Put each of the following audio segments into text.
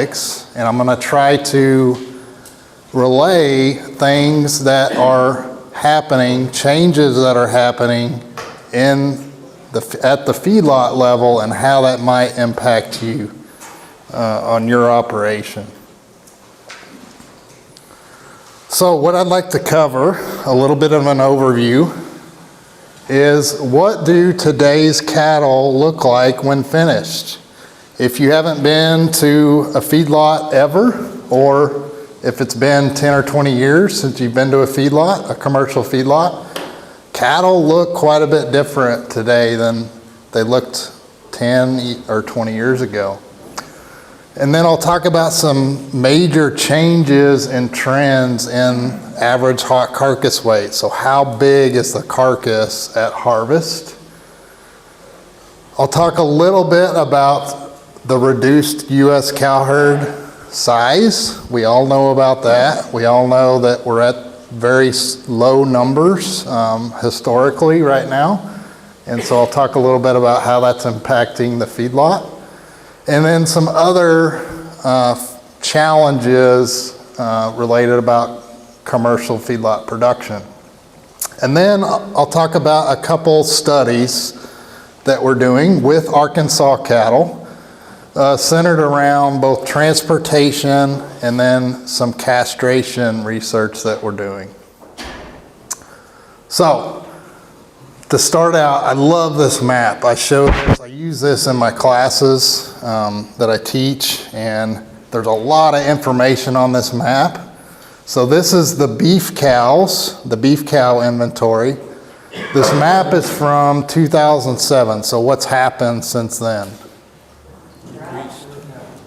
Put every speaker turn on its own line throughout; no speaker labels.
topics, and I'm going to try to relay things that are happening, changes that are happening at the feedlot level and how that might impact you on your operation. So what I'd like to cover, a little bit of an overview, is what do today's cattle look like when finished? If you haven't been to a feedlot ever, or if it's been 10 or 20 years since you've been to a feedlot, a commercial feedlot, cattle look quite a bit different today than they looked 10 or 20 years ago. And then I'll talk about some major changes and trends in average hot carcass weight. So how big is the carcass at harvest? I'll talk a little bit about the reduced U.S. cow herd size. We all know about that. We all know that we're at very low numbers historically right now. And so I'll talk a little bit about how that's impacting the feedlot. And then some other challenges related about commercial feedlot production. And then I'll talk about a couple studies that we're doing with Arkansas cattle, centered around both transportation and then some castration research that we're doing. So, to start out, I love this map. I use this in my classes that I teach, and there's a lot of information on this map. So this is the beef cows, the beef cow inventory. This map is from 2007, so what's happened since then?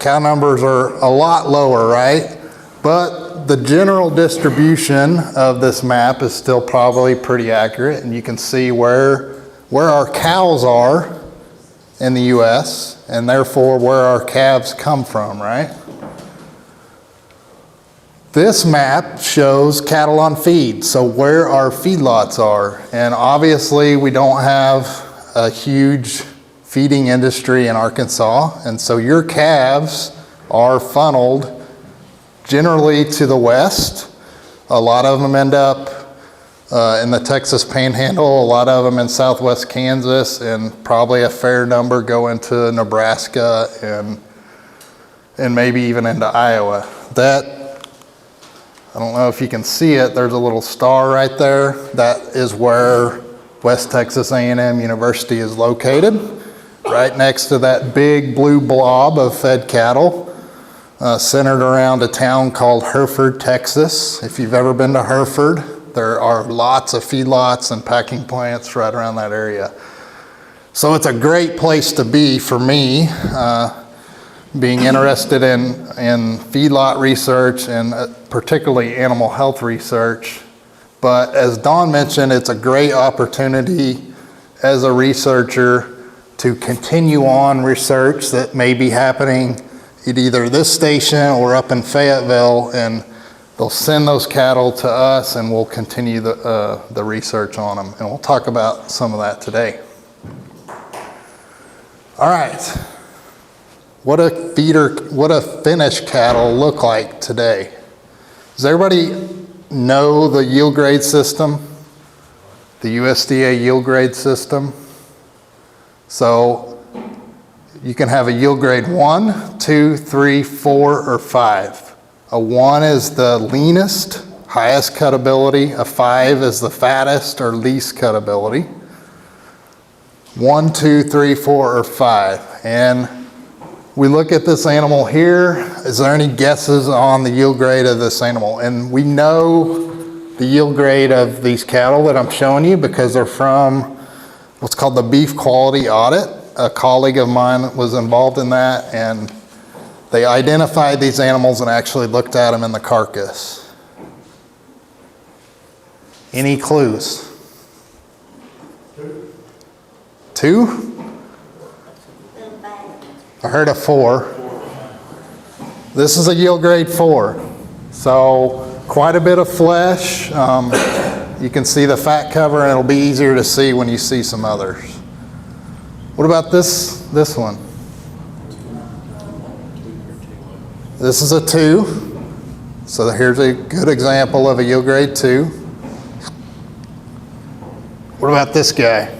Cow numbers are a lot lower, right? But the general distribution of this map is still probably pretty accurate, and you can see where our cows are in the U.S. and therefore where our calves come from, right? This map shows cattle on feed, so where our feedlots are. And obviously we don't have a huge feeding industry in Arkansas, and so your calves are funneled generally to the west. A lot of them end up in the Texas Panhandle, a lot of them in southwest Kansas, and probably a fair number go into Nebraska and maybe even into Iowa. That, I don't know if you can see it, there's a little star right there. That is where West Texas A&M University is located, right next to that big blue blob of fed cattle. Centered around a town called Hereford, Texas. If you've ever been to Hereford, there are lots of feedlots and packing plants right around that area. So it's a great place to be for me, being interested in feedlot research and particularly animal health research. But as Dawn mentioned, it's a great opportunity as a researcher to continue on research that may be happening at either this station or up in Fayetteville, and they'll send those cattle to us and we'll continue the research on them. And we'll talk about some of that today. All right, what do finished cattle look like today? Does everybody know the yield grade system? The USDA yield grade system? So you can have a yield grade 1, 2, 3, 4, or 5. A 1 is the leanest, highest cutability. A 5 is the fattest or least cutability. 1, 2, 3, 4, or 5. And we look at this animal here. Is there any guesses on the yield grade of this animal? And we know the yield grade of these cattle that I'm showing you because they're from what's called the beef quality audit. A colleague of mine was involved in that, and they identified these animals and actually looked at them in the carcass. Any clues? 2? I heard a 4. This is a yield grade 4. So quite a bit of flesh. You can see the fat cover, and it'll be easier to see when you see some others. What about this one? This is a 2. So here's a good example of a yield grade 2. What about this guy?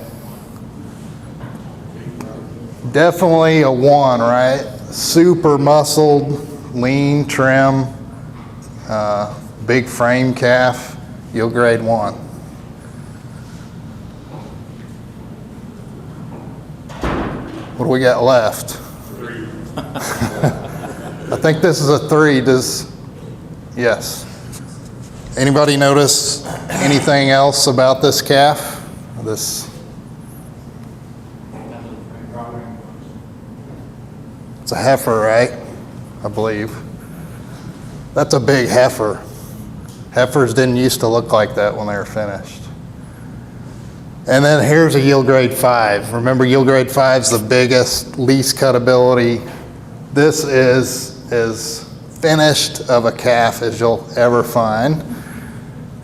Definitely a 1, right? Super muscled, lean, trim, big frame calf, yield grade 1. What do we got left?
3.
I think this is a 3. Yes. Anybody notice anything else about this calf? It's a heifer, right? I believe. That's a big heifer. Heifers didn't used to look like that when they were finished. And then here's a yield grade 5. Remember, yield grade 5 is the biggest, least cutability. This is as finished of a calf as you'll ever find.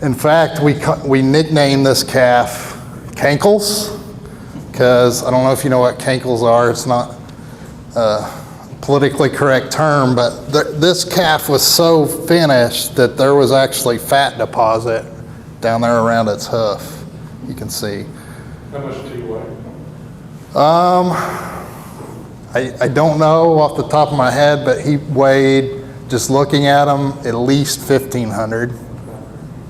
In fact, we nicknamed this calf Cankles, because I don't know if you know what cankles are. It's not a politically correct term, but this calf was so finished that there was actually fat deposit down there around its hoof. You can see.
How much do you weigh?
I don't know off the top of my head, but he weighed, just looking at him, at least 1,500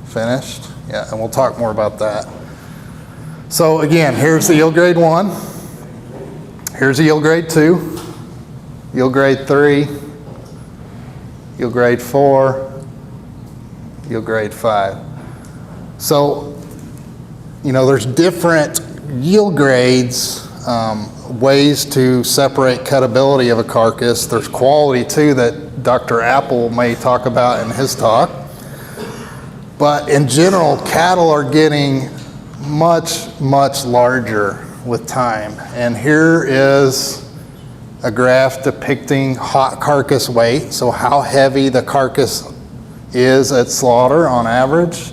finished. Yeah, and we'll talk more about that. So again, here's the yield grade 1. Here's the yield grade 2. Yield grade 3. Yield grade 4. Yield grade 5. So, you know, there's different yield grades, ways to separate cutability of a carcass. There's quality too that Dr. Apple may talk about in his talk. But in general, cattle are getting much, much larger with time. And here is a graph depicting hot carcass weight, so how heavy the carcass is at slaughter on average.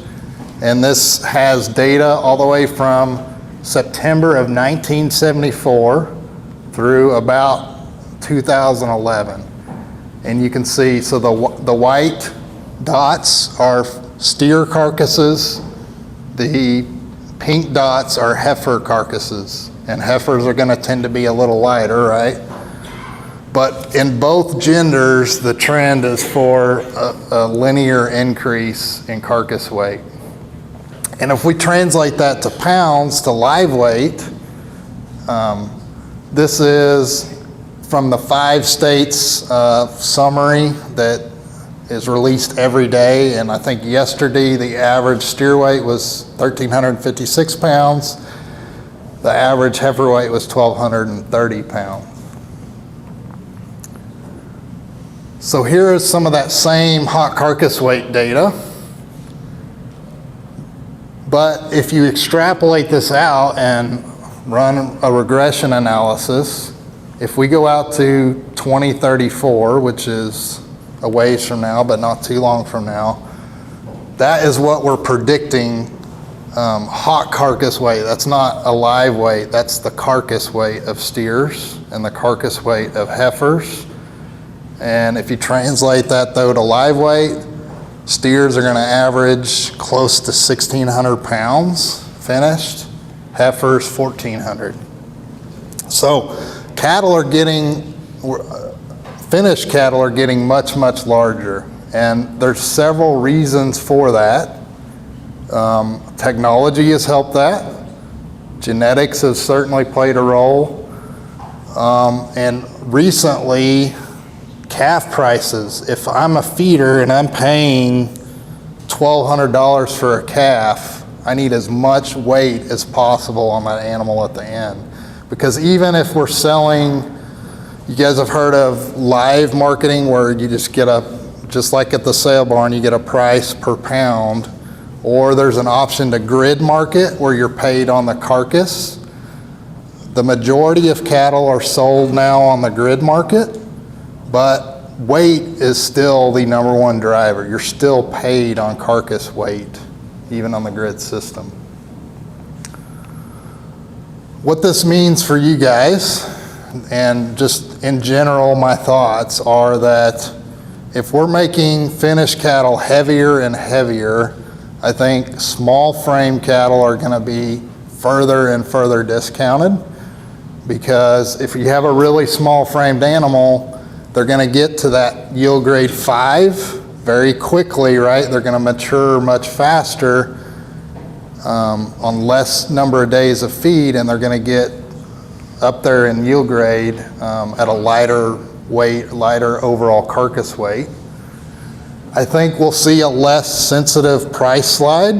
And this has data all the way from September of 1974 through about 2011. And you can see, so the white dots are steer carcasses, the pink dots are heifer carcasses, and heifers are going to tend to be a little lighter, right? But in both genders, the trend is for a linear increase in carcass weight. And if we translate that to pounds, to live weight, this is from the 5 states summary that is released every day. And I think yesterday the average steer weight was 1,356 pounds. The average heifer weight was 1,230 pounds. So here is some of that same hot carcass weight data. But if you extrapolate this out and run a regression analysis, if we go out to 2034, which is a ways from now, but not too long from now, that is what we're predicting hot carcass weight. That's not a live weight, that's the carcass weight of steers and the carcass weight of heifers. And if you translate that though to live weight, steers are going to average close to 1,600 pounds finished, heifers 1,400. So cattle are getting, finished cattle are getting much, much larger. And there's several reasons for that. Technology has helped that. Genetics has certainly played a role. And recently, calf prices. If I'm a feeder and I'm paying $1,200 for a calf, I need as much weight as possible on that animal at the end. Because even if we're selling, you guys have heard of live marketing where you just get just like at the sale barn, you get a price per pound, or there's an option to grid market where you're paid on the carcass. The majority of cattle are sold now on the grid market, but weight is still the #1 driver. You're still paid on carcass weight, even on the grid system. What this means for you guys, and just in general, my thoughts are that if we're making finished cattle heavier and heavier, I think small frame cattle are going to be further and further discounted, because if you have a really small framed animal, they're going to get to that yield grade 5 very quickly, right? They're going to mature much faster on less number of days of feed, and they're going to get up there in yield grade at a lighter weight, lighter overall carcass weight. I think we'll see a less sensitive price slide,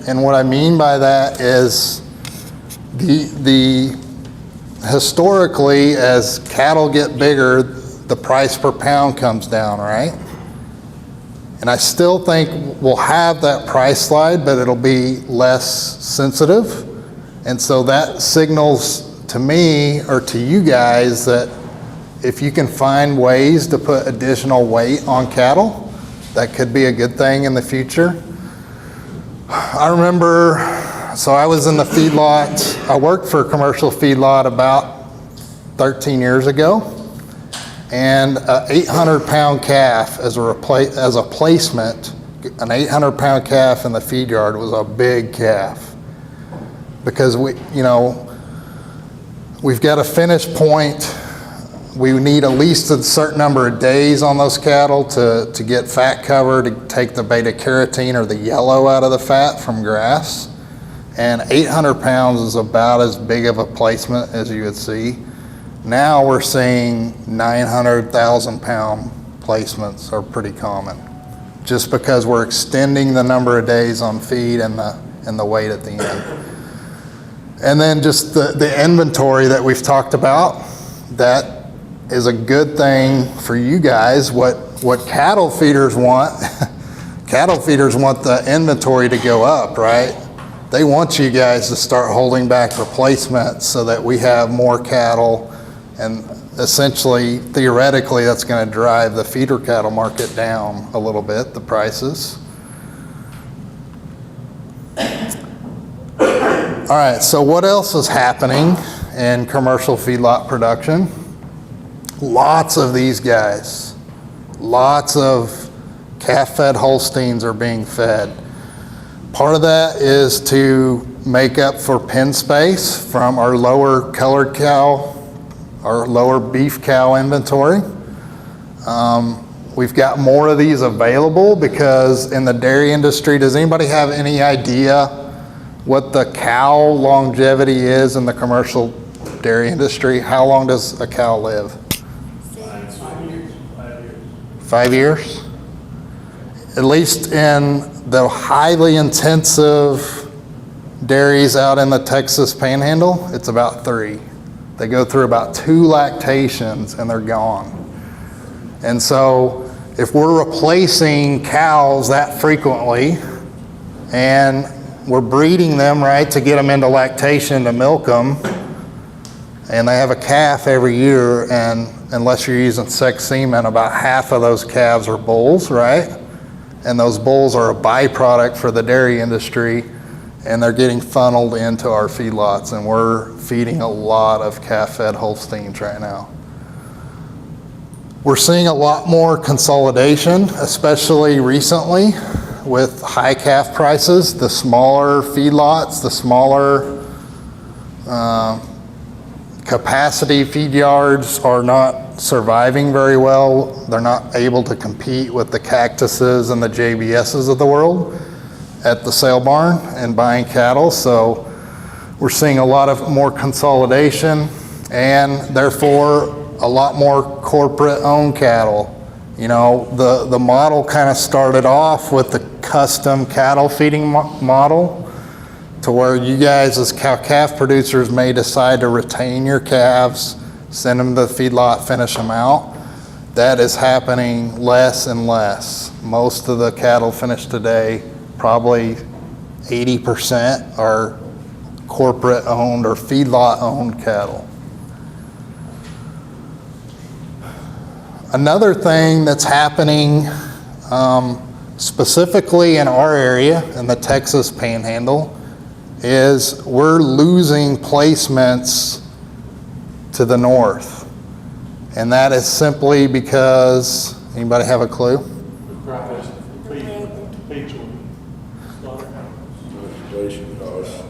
and what I mean by that is the historically, as cattle get bigger, the price per pound comes down, right? And I still think we'll have that price slide, but it'll be less sensitive. And so that signals to me, or to you guys, that if you can find ways to put additional weight on cattle, that could be a good thing in the future. I remember, so I was in the feedlot, I worked for a commercial feedlot about 13 years ago, and an 800-pound calf as a placement, an 800-pound calf in the feed yard was a big calf, because we've got a finish point. We need at least a certain number of days on those cattle to get fat cover, to take the beta carotene or the yellow out of the fat from grass. And 800 pounds is about as big of a placement as you would see. Now we're seeing 900,000 pound placements are pretty common, just because we're extending the number of days on feed and the weight at the end. And then just the inventory that we've talked about, that is a good thing for you guys. What cattle feeders want, cattle feeders want the inventory to go up, right? They want you guys to start holding back replacements so that we have more cattle, and essentially, theoretically, that's going to drive the feeder cattle market down a little bit, the prices. All right, so what else is happening in commercial feedlot production? Lots of these guys, lots of calf-fed Holsteins are being fed. Part of that is to make up for pen space from our lower colored cow, our lower beef cow inventory. We've got more of these available because in the dairy industry, does anybody have any idea what the cow longevity is in the commercial dairy industry? How long does a cow live?
5 years.
5 years? At least in the highly intensive dairies out in the Texas Panhandle, it's about 3. They go through about 2 lactations and they're gone. And so if we're replacing cows that frequently and we're breeding them, right, to get them into lactation to milk them, and they have a calf every year, and unless you're using sex semen, about half of those calves are bulls, right? And those bulls are a byproduct for the dairy industry, and they're getting funneled into our feedlots, and we're feeding a lot of calf-fed Holsteins right now. We're seeing a lot more consolidation, especially recently with high calf prices. The smaller feedlots, the smaller capacity feed yards are not surviving very well. They're not able to compete with the Cactuses and the JBSs of the world at the sale barn and buying cattle. So we're seeing a lot of more consolidation, and therefore a lot more corporate owned cattle. You know, the model kind of started off with the custom cattle feeding model, to where you guys as cow-calf producers may decide to retain your calves, send them to the feedlot, finish them out. That is happening less and less. Most of the cattle finished today, probably 80% are corporate owned or feedlot owned cattle. Another thing that's happening specifically in our area, in the Texas Panhandle, is we're losing placements to the north. And that is simply because Anybody have a clue?
Transportation costs.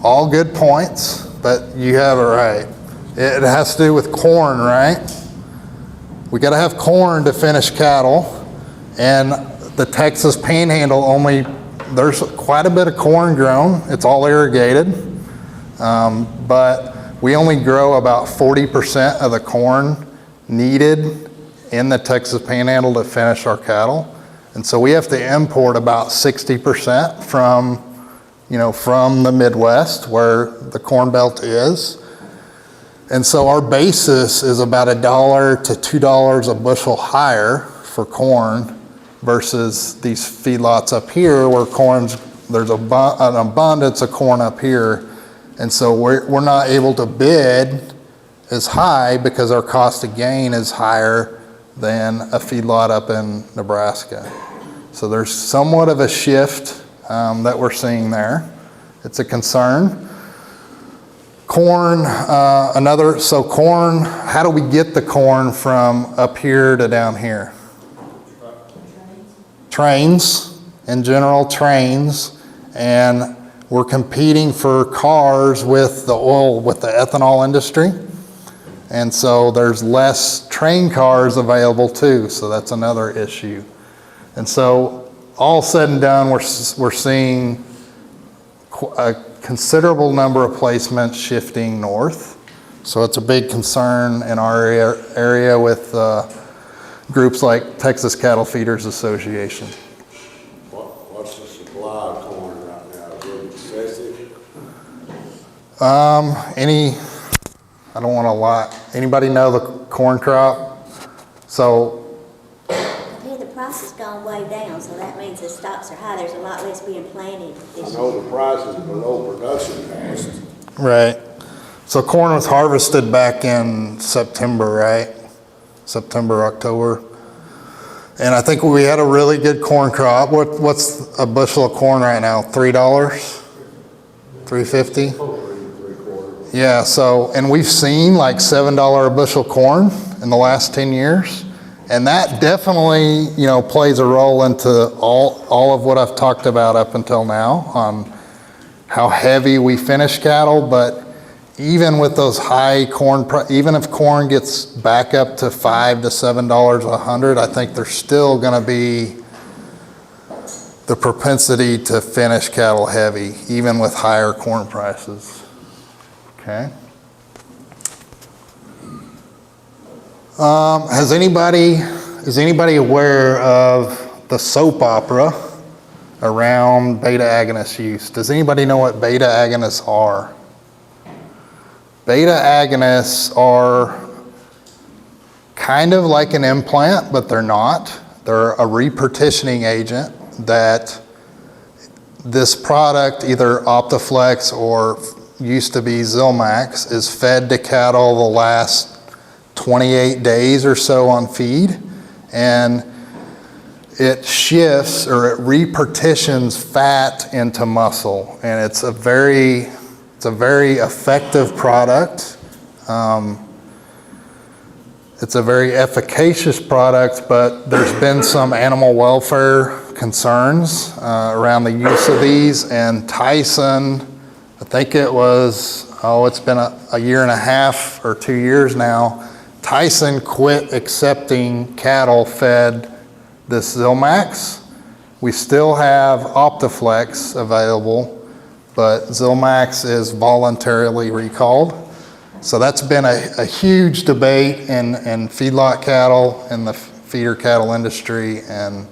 All good points, but you have it right. It has to do with corn, right? We got to have corn to finish cattle, and the Texas Panhandle there's quite a bit of corn grown. It's all irrigated, but we only grow about 40% of the corn needed in the Texas Panhandle to finish our cattle. And so we have to import about 60% from the Midwest where the Corn Belt is. And so our basis is about $1 to $2 a bushel higher for corn versus these feedlots up here where there's an abundance of corn up here. And so we're not able to bid as high because our cost of gain is higher than a feedlot up in Nebraska. So there's somewhat of a shift that we're seeing there. It's a concern. Corn, corn, how do we get the corn from up here to down here? Trains, in general, trains, and we're competing for cars with the ethanol industry. And so there's less train cars available too, so that's another issue. And so all said and done, we're seeing a considerable number of placements shifting north. So it's a big concern in our area with groups like Texas Cattle Feeders Association.
What's the supply of corn right now? Is it excessive?
I don't want to lie. Anybody know the corn crop? So
Yeah, the price has gone way down, so that means the stocks are high. There's a lot less being planted
I
this year.
know the price is below production cost.
right. So corn was harvested back in September, right? September, October. And I think we had a really good corn crop. What's a bushel of corn right now? $3? $3.50? Yeah, and we've seen like $7 a bushel corn in the last 10 years. And that definitely, plays a role into all of what I've talked about up until now on how heavy we finish cattle. But even with those high corn, even if corn gets back up to $5 to $7 a hundred, I think there's still going to be the propensity to finish cattle heavy, even with higher corn prices. Okay. Is anybody aware of the soap opera around beta agonist use? Does anybody know what beta agonists are? Beta agonists are kind of like an implant, but they're not. They're a repartitioning agent that this product, either Optiflex or used to be Zilmax, is fed to cattle the last 28 days or so on feed, and it shifts or it repartitions fat into muscle, and it's a very effective product. It's a very efficacious product, but there's been some animal welfare concerns around the use of these, and Tyson, I think it's been a year and a half or 2 years now, Tyson quit accepting cattle fed this Zilmax. We still have Optiflex available, but Zilmax is voluntarily recalled. So that's been a huge debate in feedlot cattle, in the feeder cattle industry, and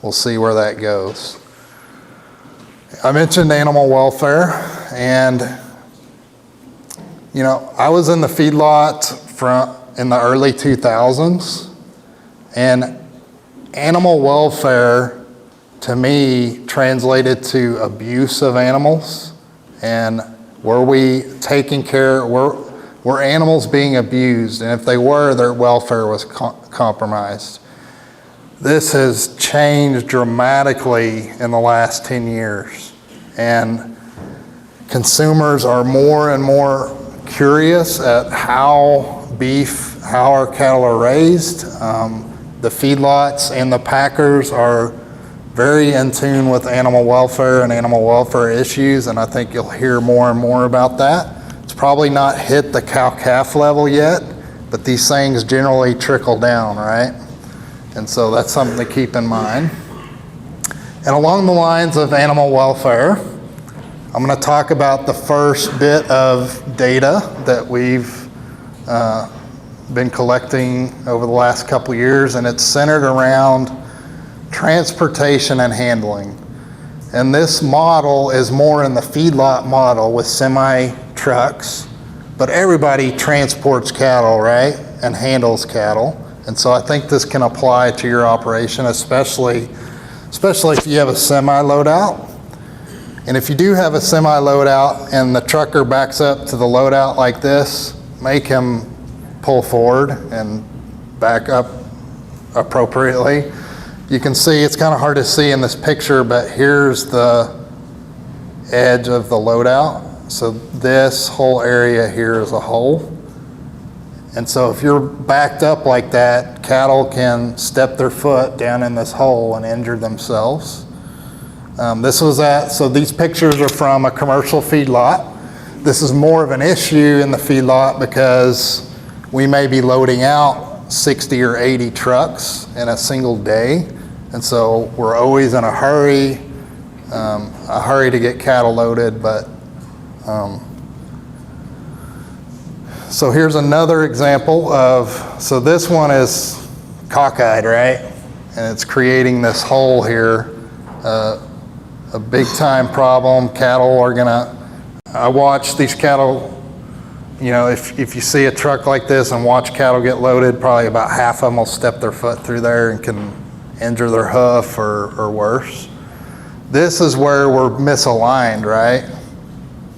we'll see where that goes. I mentioned animal welfare, and I was in the feedlot in the early 2000s, and animal welfare to me translated to abuse of animals. And were we taking care, were animals being abused? And if they were, their welfare was compromised. This has changed dramatically in the last 10 years. And consumers are more and more curious at how how our cattle are raised. The feedlots and the packers are very in tune with animal welfare and animal welfare issues, and I think you'll hear more and more about that. It's probably not hit the cow-calf level yet, but these things generally trickle down, right? And so that's something to keep in mind. And along the lines of animal welfare, I'm going to talk about the first bit of data that we've been collecting over the last couple of years, and it's centered around transportation and handling. And this model is more in the feedlot model with semi-trucks, but everybody transports cattle, right, and handles cattle. And so I think this can apply to your operation, especially if you have a semi-loadout. And if you do have a semi-loadout and the trucker backs up to the loadout like this, make him pull forward and back up appropriately. You can see, it's kind of hard to see in this picture, but here's the edge of the loadout. So this whole area here is a hole. And so if you're backed up like that, cattle can step their foot down in this hole and injure themselves. So these pictures are from a commercial feedlot. This is more of an issue in the feedlot because we may be loading out 60 or 80 trucks in a single day. And so we're always in a hurry to get cattle loaded. But so here's another example of, so this one is cockeyed, right? And it's creating this hole here, a big time problem. Cattle are I watch these cattle, you know, if you see a truck like this and watch cattle get loaded, probably about half of them will step their foot through there and can injure their hoof or worse. This is where we're misaligned, right?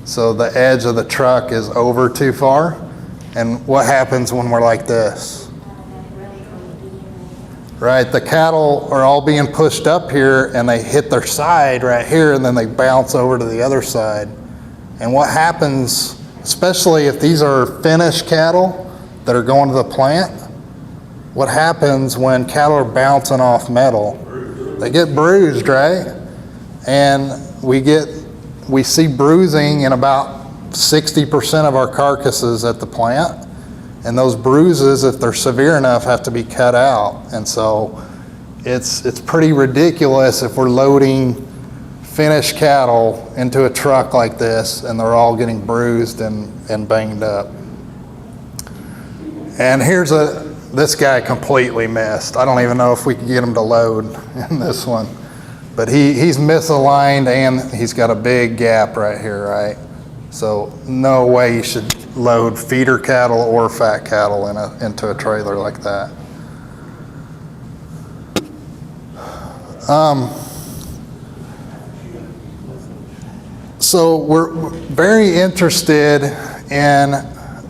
So the edge of the truck is over too far. And what happens when we're like this? Right, the cattle are all being pushed up here and they hit their side right here and then they bounce over to the other side. And what happens, especially if these are finished cattle that are going to the plant, what happens when cattle are bouncing off metal? They get bruised, right? And we see bruising in about 60% of our carcasses at the plant. And those bruises, if they're severe enough, have to be cut out. And so it's pretty ridiculous if we're loading finished cattle into a truck like this and they're all getting bruised and banged up. And this guy completely missed. I don't even know if we could get him to load in this one. But he's misaligned and he's got a big gap right here, right? So no way you should load feeder cattle or fat cattle into a trailer like that. So we're very interested in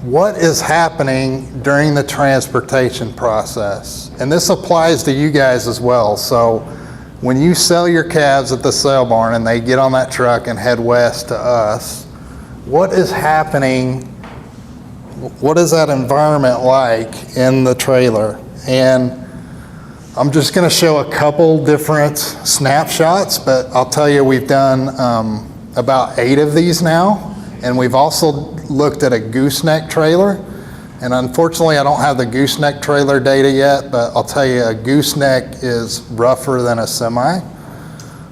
what is happening during the transportation process. And this applies to you guys as well. So when you sell your calves at the sale barn and they get on that truck and head west to us, what is happening? What is that environment like in the trailer? And I'm just going to show a couple different snapshots, but I'll tell you we've done about 8 of these now, and we've also looked at a gooseneck trailer. And unfortunately, I don't have the gooseneck trailer data yet, but I'll tell you a gooseneck is rougher than a semi.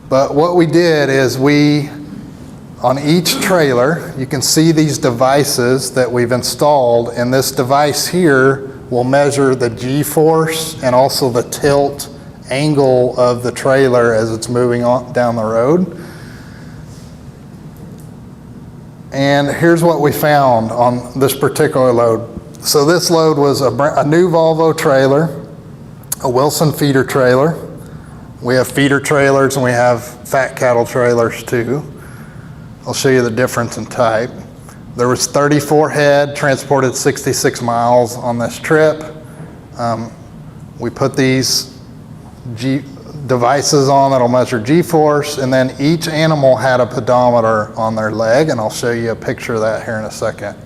But what we did is on each trailer, you can see these devices that we've installed, and this device here will measure the G-force and also the tilt angle of the trailer as it's moving on down the road. And here's what we found on this particular load. So this load was a new Volvo trailer, a Wilson feeder trailer. We have feeder trailers and we have fat cattle trailers too. I'll show you the difference in type. There was 34 head, transported 66 miles on this trip. We put these devices on that'll measure G-force, and then each animal had a pedometer on their leg, and I'll show you a picture of that here in a second.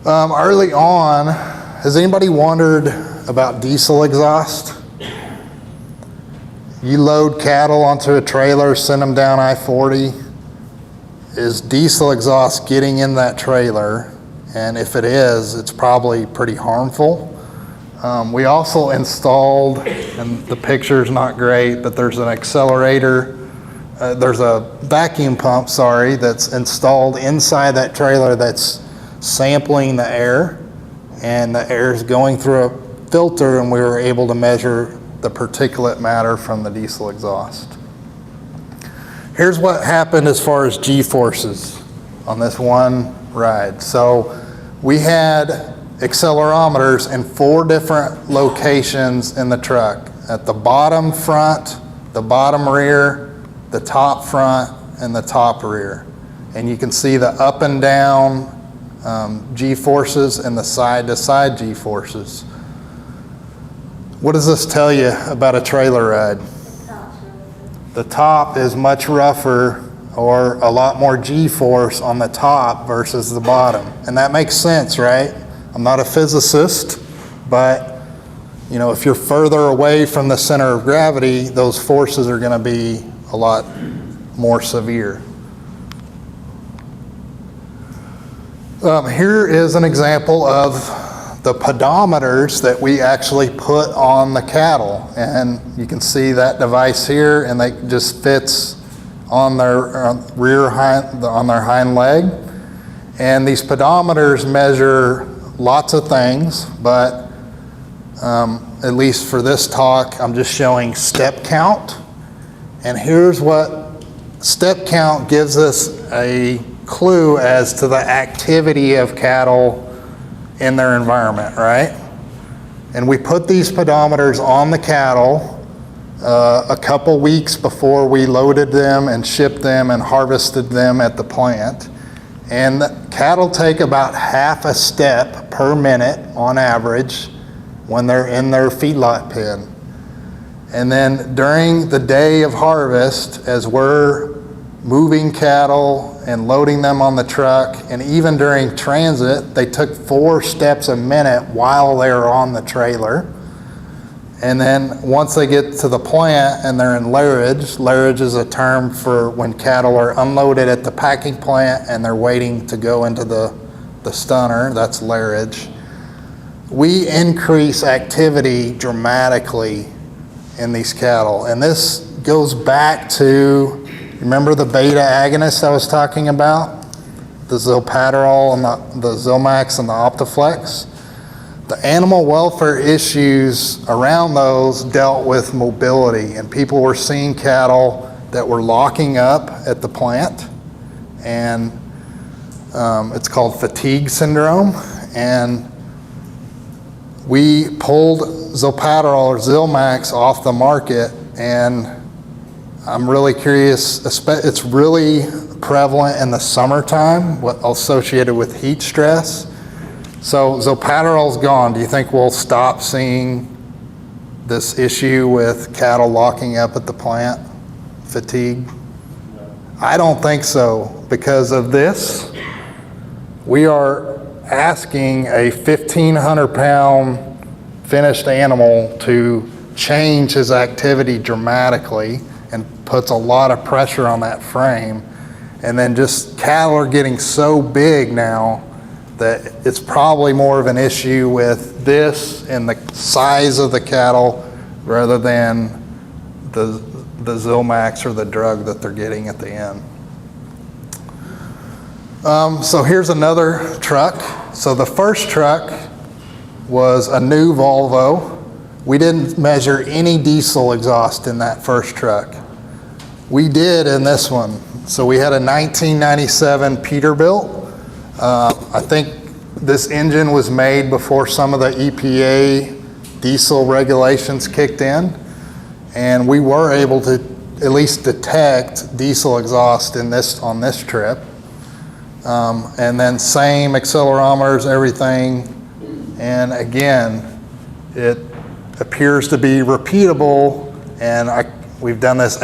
Early on, Has anybody wondered about diesel exhaust? You load cattle onto a trailer, send them down I-40. Is diesel exhaust getting in that trailer? And if it is, it's probably pretty harmful. We also installed, and the picture's not great, but there's an accelerator, there's a vacuum pump, sorry, that's installed inside that trailer that's sampling the air, and the air is going through a filter, and we were able to measure the particulate matter from the diesel exhaust. Here's what happened as far as G-forces on this one ride. So we had accelerometers in 4 different locations in the truck. At the bottom front, the bottom rear, the top front, and the top rear. And you can see the up and down G-forces and the side-to-side G-forces. What does this tell you about a trailer ride? The top is much rougher, or a lot more G-force on the top versus the bottom. And that makes sense, right? I'm not a physicist, but you know, if you're further away from the center of gravity, those forces are going to be a lot more severe. Here is an example of the pedometers that we actually put on the cattle, and you can see that device here, and it just fits on their on their hind leg. And these pedometers measure lots of things, but at least for this talk, I'm just showing step count. And here's what step count gives us: a clue as to the activity of cattle in their environment, right? And we put these pedometers on the cattle a couple weeks before we loaded them and shipped them and harvested them at the plant. And cattle take about half a step per minute on average when they're in their feedlot pen. And then during the day of harvest, as we're moving cattle and loading them on the truck, and even during transit, they took 4 steps a minute while they were on the trailer. And then once they get to the plant and they're in lairage, lairage is a term for when cattle are unloaded at the packing plant and they're waiting to go into the stunner, that's lairage. We increase activity dramatically in these cattle. And this goes back to, remember the beta agonist I was talking about? The Zilpaterol and the Zilmax and the Optiflex? The animal welfare issues around those dealt with mobility, and people were seeing cattle that were locking up at the plant, and it's called fatigue syndrome. And we pulled Zilpaterol or Zilmax off the market, and I'm really curious, it's really prevalent in the summertime, associated with heat stress. So Zilpaterol's gone. Do you think we'll stop seeing this issue with cattle locking up at the plant, fatigue? I don't think so. Because of this, we are asking a 1,500-pound finished animal to change his activity dramatically, and puts a lot of pressure on that frame. And then just cattle are getting so big now that it's probably more of an issue with this and the size of the cattle rather than the Zilmax or the drug that they're getting at the end. So here's another truck. So the first truck was a new Volvo. We didn't measure any diesel exhaust in that first truck. We did in this one. So we had a 1997 Peterbilt. I think this engine was made before some of the EPA diesel regulations kicked in, and we were able to at least detect diesel exhaust on this trip. And then same accelerometers, everything, and again, it appears to be repeatable, and we've done this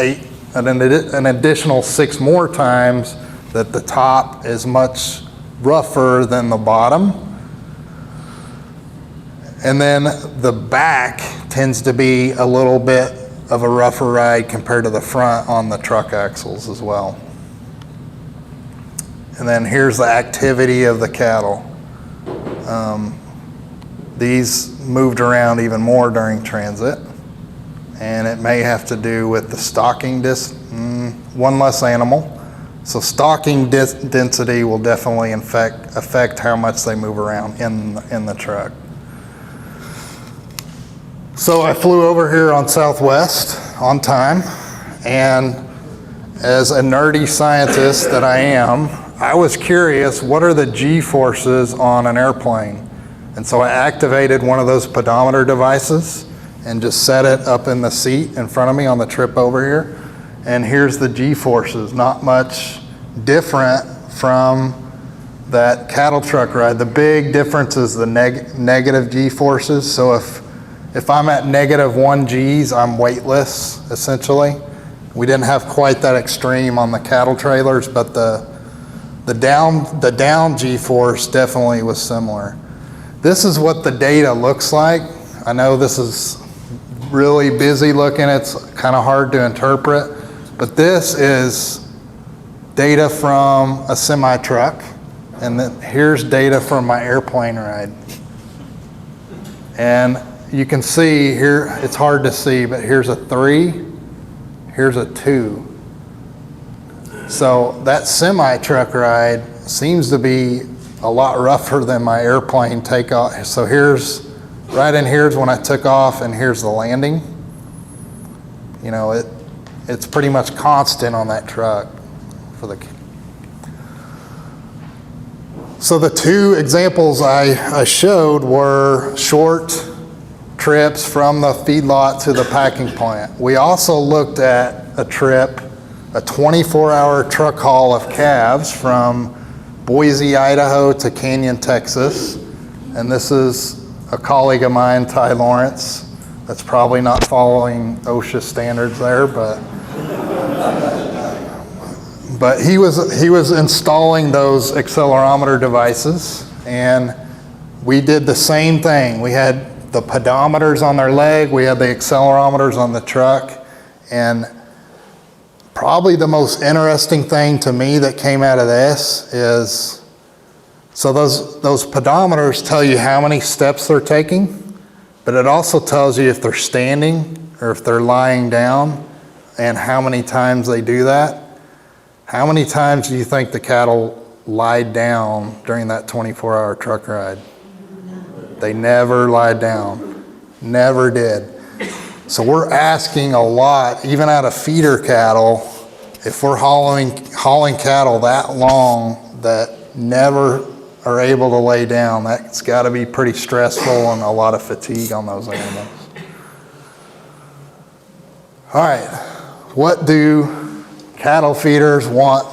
an additional 6 more times, that the top is much rougher than the bottom. And then the back tends to be a little bit of a rougher ride compared to the front on the truck axles as well. And then here's the activity of the cattle. These moved around even more during transit, and it may have to do with the stocking one less animal. So stocking density will definitely affect how much they move around in the truck. So I flew over here on Southwest on time, and as a nerdy scientist that I am, I was curious, what are the G-forces on an airplane? And so I activated one of those pedometer devices and just set it up in the seat in front of me on the trip over here. And here's the G-forces, not much different from that cattle truck ride. The big difference is the negative G-forces. So if I'm at -1 Gs, I'm weightless, essentially. We didn't have quite that extreme on the cattle trailers, but the down G-force definitely was similar. This is what the data looks like. I know this is really busy looking, it's kind of hard to interpret, but this is data from a semi-truck, and then here's data from my airplane ride. And you can see here, it's hard to see, but here's a 3, here's a 2. So that semi-truck ride seems to be a lot rougher than my airplane takeoff. So here's, right in here's when I took off, and here's the landing. You know, it's pretty much constant on that truck for the. So the two examples I showed were short trips from the feedlot to the packing plant. We also looked at a trip, a 24-hour truck haul of calves from Boise, Idaho to Canyon, Texas. And this is a colleague of mine, Ty Lawrence, that's probably not following OSHA standards there, but he was installing those accelerometer devices, and we did the same thing. We had the pedometers on their leg, we had the accelerometers on the truck, and probably the most interesting thing to me that came out of this is, so those pedometers tell you how many steps they're taking, but it also tells you if they're standing or if they're lying down and how many times they do that. How many times do you think the cattle lied down during that 24-hour truck ride? They never lied down, never did. So we're asking a lot, even out of feeder cattle, if we're hauling cattle that long that never are able to lay down, that's got to be pretty stressful and a lot of fatigue on those animals. All right, what do cattle feeders want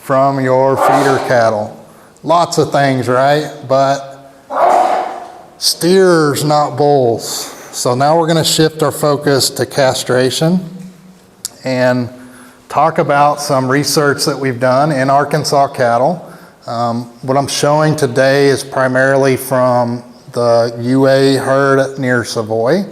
from your feeder cattle? Lots of things, right? But steers, not bulls. So now we're going to shift our focus to castration and talk about some research that we've done in Arkansas cattle. What I'm showing today is primarily from the UA herd near Savoy.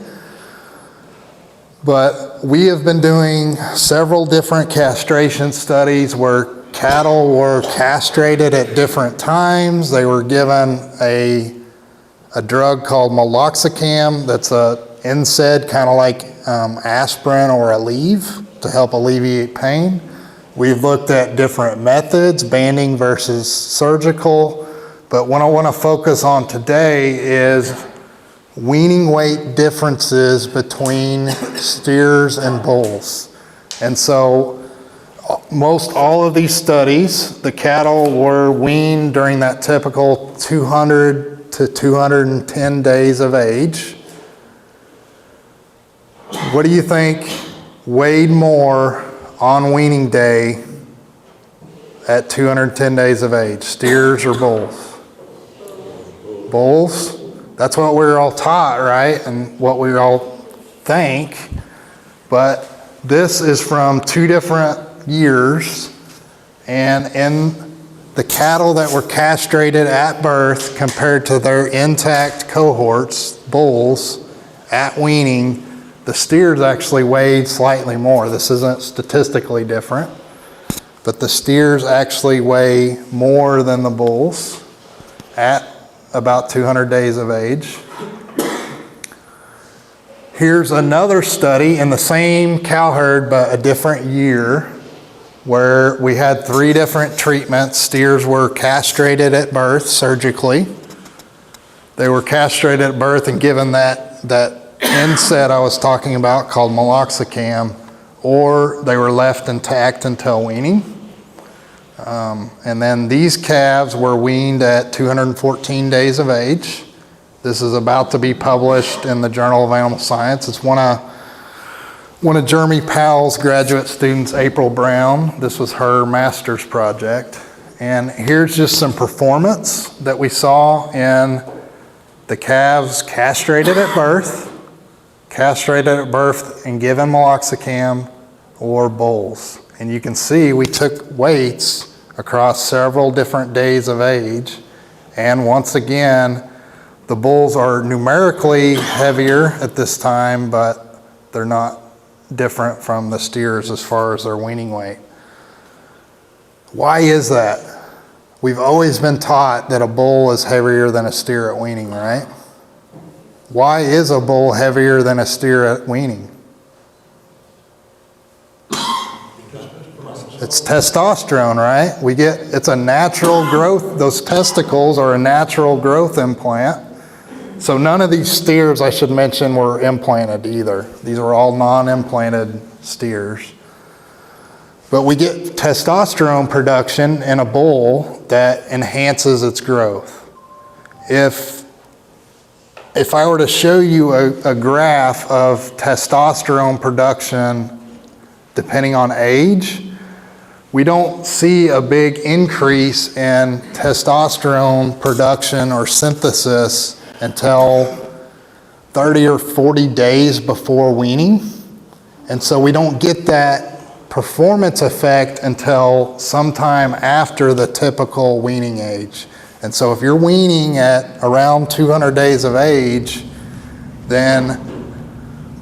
But we have been doing several different castration studies where cattle were castrated at different times. They were given a drug called meloxicam that's a NSAID, kind of like aspirin or Aleve to help alleviate pain. We've looked at different methods, banding versus surgical, but what I want to focus on today is weaning weight differences between steers and bulls. And so most all of these studies, the cattle were weaned during that typical 200 to 210 days of age. What do you think weighed more on weaning day at 210 days of age, steers or bulls? Bulls? That's what we're all taught, right? And what we all think. But this is from 2 different years, and in the cattle that were castrated at birth compared to their intact cohorts, bulls at weaning, the steers actually weighed slightly more. This isn't statistically different, but the steers actually weigh more than the bulls at about 200 days of age. Here's another study in the same cow herd, but a different year, where we had 3 different treatments. Steers were castrated at birth surgically. They were castrated at birth and given that NSAID I was talking about called meloxicam, or they were left intact until weaning. And then these calves were weaned at 214 days of age. This is about to be published in the Journal of Animal Science. It's one of Jeremy Powell's graduate students, April Brown. This was her master's project. And here's just some performance that we saw in the calves castrated at birth and given meloxicam, or bulls. And you can see we took weights across several different days of age. And once again, the bulls are numerically heavier at this time, but they're not different from the steers as far as their weaning weight. Why is that? We've always been taught that a bull is heavier than a steer at weaning, right? Why is a bull heavier than a steer at weaning? It's testosterone, right? It's a natural growth. Those testicles are a natural growth implant. So none of these steers, I should mention, were implanted either. These were all non-implanted steers. But we get testosterone production in a bull that enhances its growth. If I were to show you a graph of testosterone production depending on age, we don't see a big increase in testosterone production or synthesis until 30 or 40 days before weaning. And so we don't get that performance effect until sometime after the typical weaning age. And so if you're weaning at around 200 days of age, then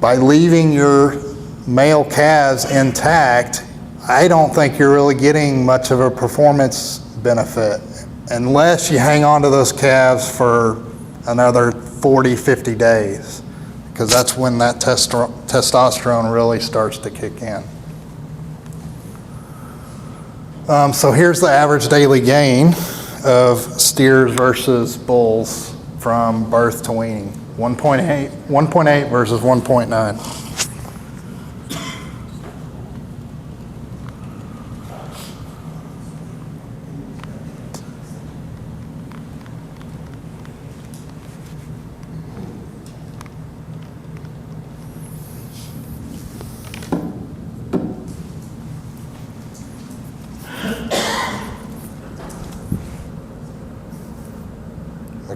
by leaving your male calves intact, I don't think you're really getting much of a performance benefit unless you hang on to those calves for another 40, 50 days, because that's when that testosterone really starts to kick in. So here's the average daily gain of steers versus bulls from birth to weaning. 1.8 versus 1.9.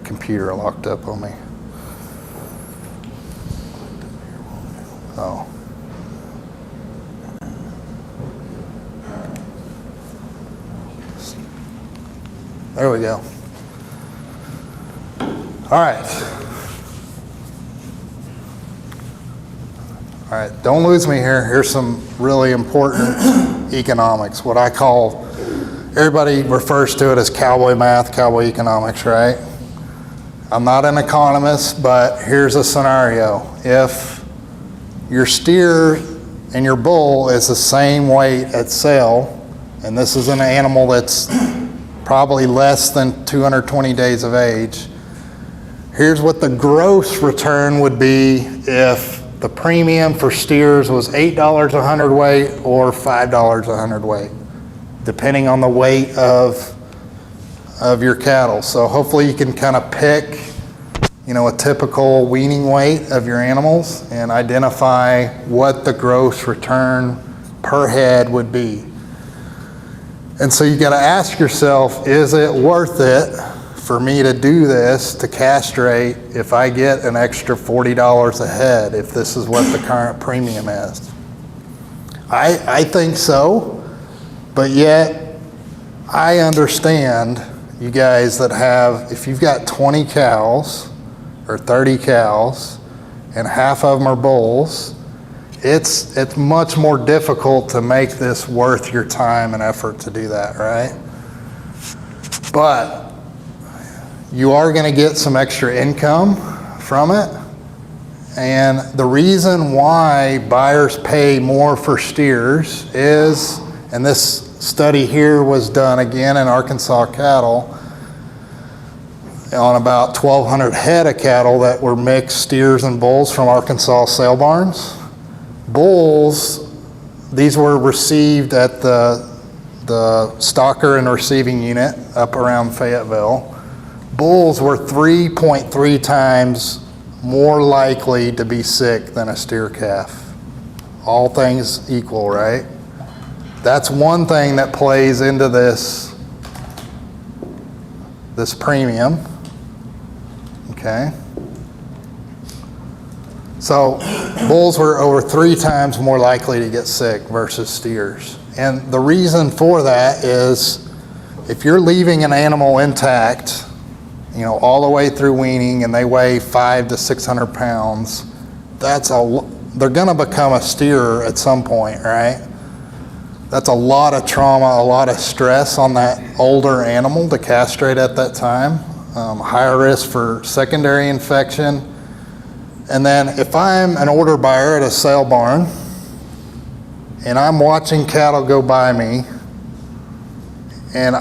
Computer locked up on me. Oh. There we go. All right. All right, don't lose me here. Here's some really important economics, what I call, everybody refers to it as cowboy math, cowboy economics, right? I'm not an economist, but here's a scenario. If your steer and your bull is the same weight at sale, and this is an animal that's probably less than 220 days of age, here's what the gross return would be if the premium for steers was $8 a hundredweight or $5 a hundredweight, depending on the weight of your cattle. So hopefully you can kind of pick, a typical weaning weight of your animals and identify what the gross return per head would be. And so you got to ask yourself, is it worth it for me to do this, to castrate, if I get an extra $40 a head, if this is what the current premium is? I think so, but yet I understand you guys that have, if you've got 20 cows or 30 cows and half of them are bulls, it's much more difficult to make this worth your time and effort to do that, right? But you are going to get some extra income from it. And the reason why buyers pay more for steers is, and this study here was done again in Arkansas cattle, on about 1,200 head of cattle that were mixed steers and bulls from Arkansas sale barns. Bulls, these were received at the stocker and receiving unit up around Fayetteville. Bulls were 3.3 times more likely to be sick than a steer calf. All things equal, right? That's one thing that plays into this premium. Okay. So bulls were over 3 times more likely to get sick versus steers. And the reason for that is if you're leaving an animal intact, you know, all the way through weaning and they weigh 500 to 600 pounds, they're gonna become a steer at some point, right? That's a lot of trauma, a lot of stress on that older animal to castrate at that time. Higher risk for secondary infection. And then if I'm an order buyer at a sale barn and I'm watching cattle go by me, and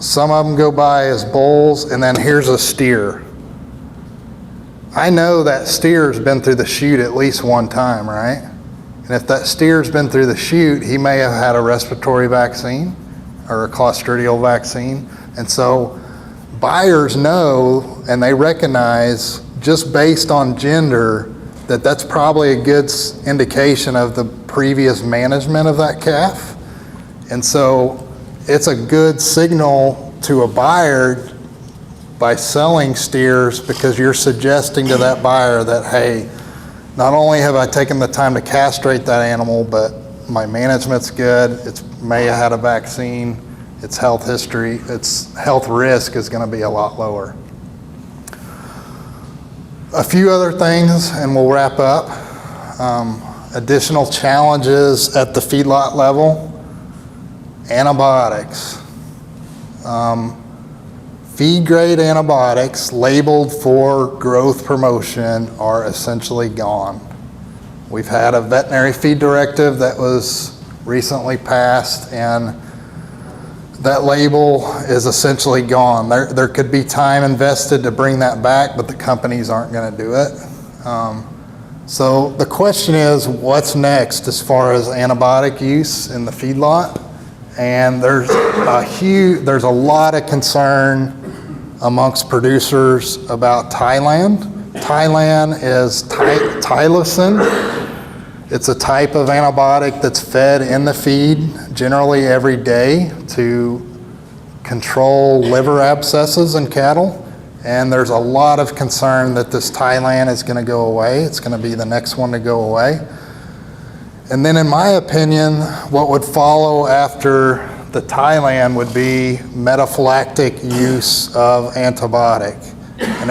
some of them go by as bulls, and then here's a steer. I know that steer's been through the chute at least one time, right? And if that steer's been through the chute, he may have had a respiratory vaccine or a clostridial vaccine. And so buyers know and they recognize, just based on gender, that that's probably a good indication of the previous management of that calf. And so it's a good signal to a buyer by selling steers, because you're suggesting to that buyer that, hey, not only have I taken the time to castrate that animal, but my management's good, it may have had a vaccine, its health history, its health risk is going to be a lot lower. A few other things, and we'll wrap up. Additional challenges at the feedlot level. Antibiotics. Feed grade antibiotics labeled for growth promotion are essentially gone. We've had a veterinary feed directive that was recently passed, and that label is essentially gone. There could be time invested to bring that back, but the companies aren't going to do it. So the question is, what's next as far as antibiotic use in the feedlot? And there's a lot of concern amongst producers about Tylan. Tylan is Tylosin. It's a type of antibiotic that's fed in the feed generally every day to control liver abscesses in cattle. And there's a lot of concern that this Tylan is going to go away. It's going to be the next one to go away. And then in my opinion, what would follow after the Tylan would be metaphylactic use of antibiotic. And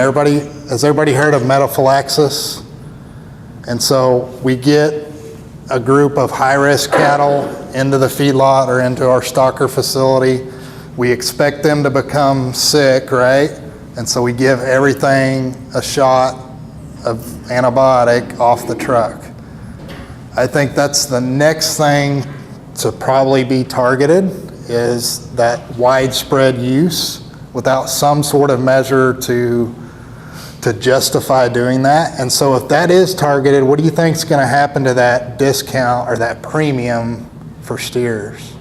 has everybody heard of metaphylaxis? And so we get a group of high-risk cattle into the feedlot or into our stocker facility. We expect them to become sick, right? And so we give everything a shot of antibiotic off the truck. I think that's the next thing to probably be targeted, is that widespread use without some sort of measure to justify doing that. And so if that is targeted, what do you think is going to happen to that discount or that premium for steers?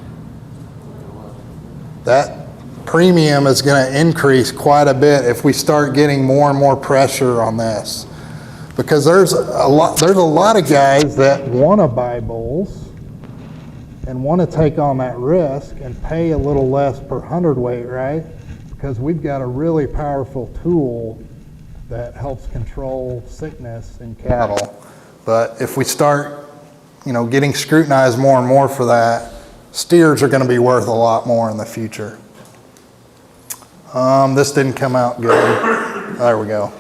That premium is going to increase quite a bit if we start getting more and more pressure on this. Because there's a lot of guys that want to buy bulls and want to take on that risk and pay a little less per hundredweight, right? Because we've got a really powerful tool that helps control sickness in cattle. But if we start, getting scrutinized more and more for that, steers are going to be worth a lot more in the future. This didn't come out good. There we go.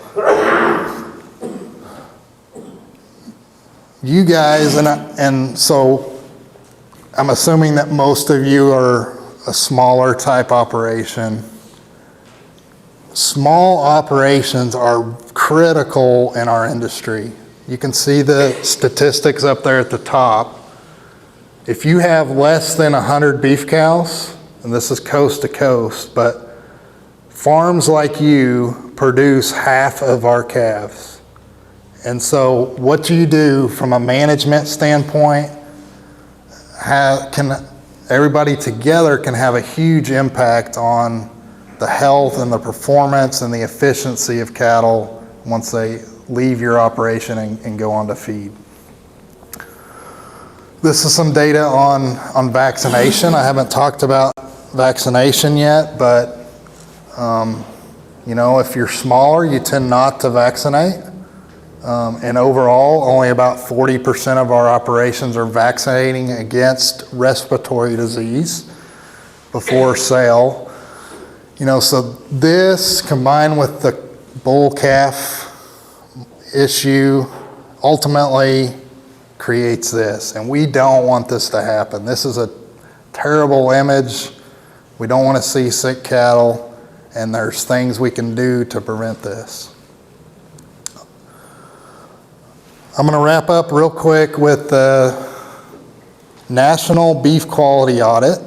you guys, and so I'm assuming that most of you are a smaller type operation. Small operations are critical in our industry. You can see the statistics up there at the top. If you have less than 100 beef cows, and this is coast to coast, but farms like you produce half of our calves. And so what do you do from a management standpoint? Everybody together can have a huge impact on the health and the performance and the efficiency of cattle once they leave your operation and go on to feed. This is some data on vaccination. I haven't talked about vaccination yet, but you know, if you're smaller, you tend not to vaccinate. And overall, only about 40% of our operations are vaccinating against respiratory disease before sale. You know, so this combined with the bull calf issue ultimately creates this, and we don't want this to happen. This is a terrible image. We don't want to see sick cattle, and there's things we can do to prevent this. I'm going to wrap up real quick with the National Beef Quality Audit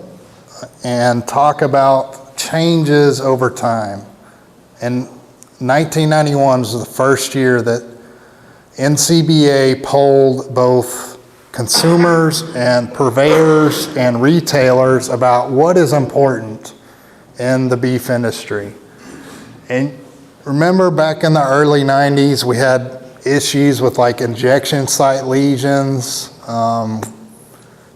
and talk about changes over time. And 1991 was the first year that NCBA polled both consumers and purveyors and retailers about what is important in the beef industry. And remember back in the early 90s, we had issues with like injection site lesions,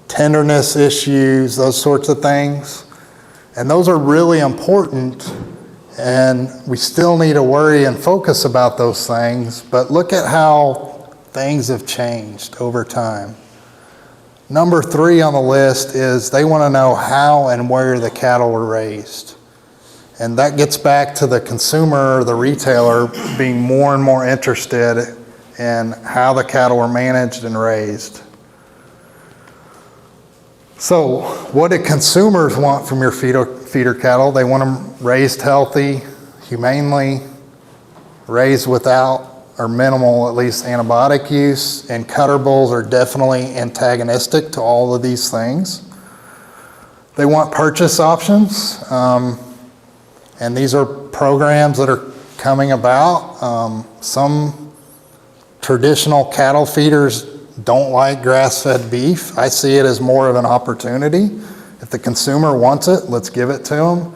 tenderness issues, those sorts of things. And those are really important, and we still need to worry and focus about those things, but look at how things have changed over time. Number 3 on the list is they want to know how and where the cattle were raised. And that gets back to the consumer, the retailer, being more and more interested in how the cattle were managed and raised. So what do consumers want from your feeder cattle? They want them raised healthy, humanely, raised without or minimal, at least, antibiotic use, and cutter bulls are definitely antagonistic to all of these things. They want purchase options, and these are programs that are coming about. Some traditional cattle feeders don't like grass-fed beef. I see it as more of an opportunity. If the consumer wants it, let's give it to them.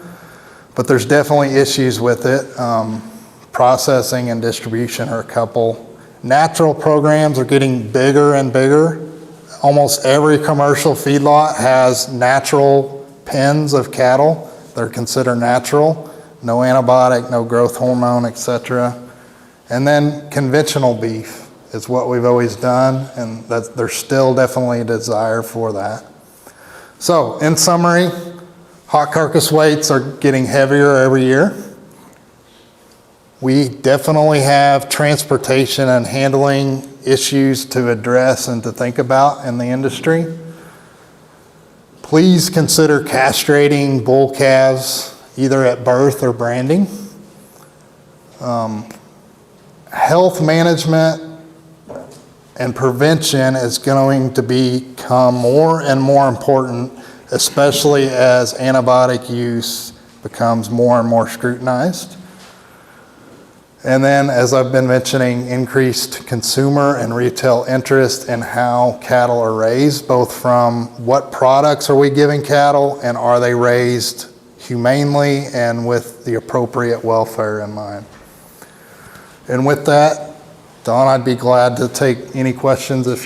But there's definitely issues with it. Processing and distribution are a couple. Natural programs are getting bigger and bigger. Almost every commercial feedlot has natural pens of cattle that are considered natural. No antibiotic, no growth hormone, etc. And then conventional beef is what we've always done, and there's still definitely a desire for that. So, in summary, hot carcass weights are getting heavier every year. We definitely have transportation and handling issues to address and to think about in the industry. Please consider castrating bull calves either at birth or branding. Health management and prevention is going to become more and more important, especially as antibiotic use becomes more and more scrutinized. And then, as I've been mentioning, increased consumer and retail interest in how cattle are raised, both from what products are we giving cattle and are they raised humanely and with the appropriate welfare in mind. And with that, Don, I'd be glad to take any questions if